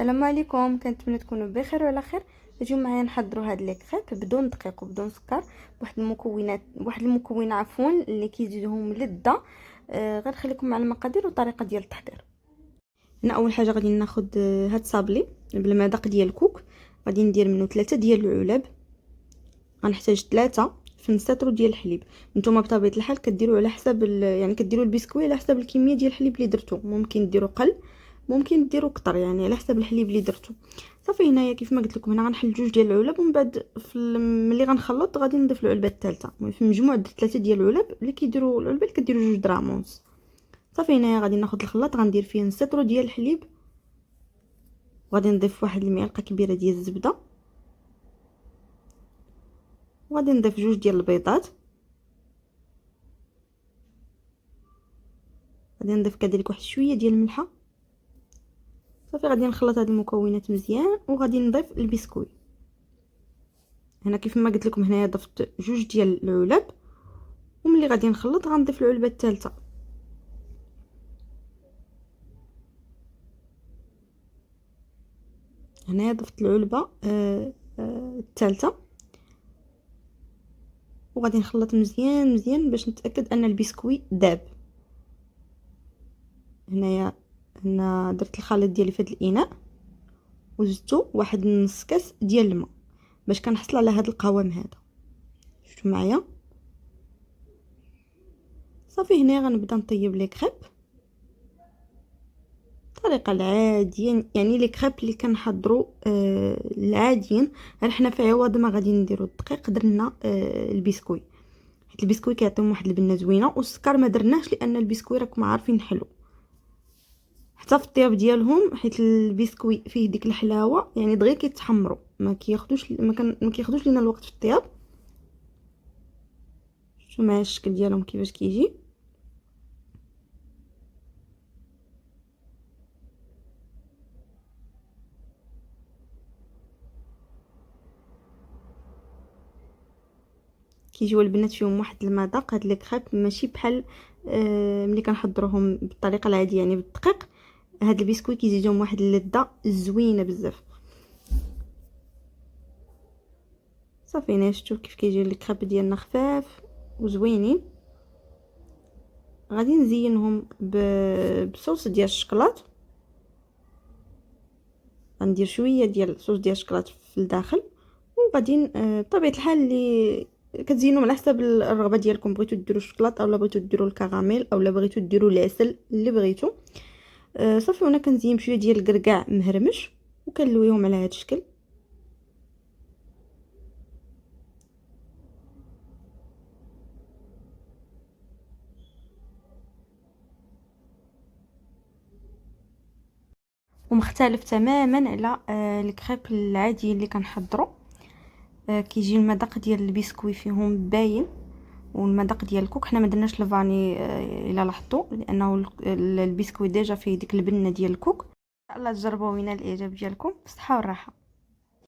السلام عليكم، كنتمنى تكونوا بخير وعلى خير. نجيو معايا نحضروا هاد لي كريب بدون دقيق وبدون سكر بواحد المكون عفوا اللي كيزيدهم لذه. غنخليكم مع المقادير والطريقه ديال التحضير. هنا اول حاجه غادي ناخذ هاد صابلي بالمذاق ديال الكوك. غادي ندير منه 3 ديال العلب. غنحتاج 3 فنساترو ديال الحليب. نتوما بطبيعه الحال كديروا على حساب يعني كديروا البسكوي على حساب الكميه ديال الحليب اللي درتو. ممكن ديروا قل، ممكن ديروا كتر، يعني على حساب الحليب اللي درتو. صافي هنايا كيف ما قلت لكم هنا غنحل 2 ديال العلب، ومن بعد ملي غنخلط غادي نضيف العلبه الثالثه. في المجموع درت 3 ديال العلب اللي كيديروا العلبه اللي كديروا 2 درامونس. صافي هنايا غادي ناخذ الخلاط، غندير فيه نص لتر ديال الحليب، وغادي نضيف واحد المعلقه كبيره ديال الزبده، وغادي نضيف 2 ديال البيضات، غادي نضيف كذلك واحد شويه ديال الملحه. صافي غادي نخلط هاد المكونات مزيان، وغادي نضيف البسكوي. هنا كيف ما قلت لكم هنايا ضفت 2 ديال العلب، وملي غادي نخلط غنضيف العلبه الثالثه. هنايا ضفت العلبه الثالثه، وغادي نخلط مزيان مزيان باش نتاكد ان البسكوي داب. هنا درت الخليط ديالي في هذا الاناء، وزدتو واحد نص كاس ديال الماء باش كنحصل على هذا القوام هذا. شفتوا معايا؟ صافي هنا غنبدا نطيب لي كريب الطريقه العاديه، يعني لي كريب اللي كنحضروا العاديين. غير حنا في عوض ما غادي نديروا الدقيق درنا البسكوي، حيت البسكوي كيعطيهم واحد البنه زوينه، والسكر ما درناهش لان البسكوي راكم عارفين حلو حتى في الطياب ديالهم، حيت البسكوي فيه ديك الحلاوه، يعني دغيا كيتحمروا، ما كياخذوش لينا الوقت في الطياب. شوفوا معايا الشكل ديالهم كيفاش كيجي. كيجيو البنات فيهم واحد المذاق. هاد لي كريب ماشي بحال ملي كنحضروهم بالطريقه العاديه يعني بالدقيق. هاد البسكوي كيزيدهم واحد اللذه زوينه بزاف. صافي شفتوا كيف كيجيو لي كريب ديالنا خفاف وزوينين. غادي نزينهم بصوص ديال الشكلاط. غندير شويه ديال الصوص ديال الشكلاط في الداخل، وغادي بطبيعه الحال اللي كتزينوا على حسب الرغبه ديالكم. بغيتو ديروا الشكلاط اولا بغيتو ديروا الكراميل اولا بغيتو ديروا العسل اللي بغيتو. صافي وانا كنزين بشويه ديال الكركاع مهرمش وكنلويهم على هذا الشكل. ومختلف تماما على الكريب العادي اللي كنحضروا. كيجي المذاق ديال البسكوي فيهم باين، والمذاق ديال الكوك حنا ما درناش الفاني الا لاحظتوا، لانه البسكوي ديجا فيه ديك البنه ديال الكوك. ان شاء الله تجربوه من الاعجاب ديالكم. بالصحه والراحه.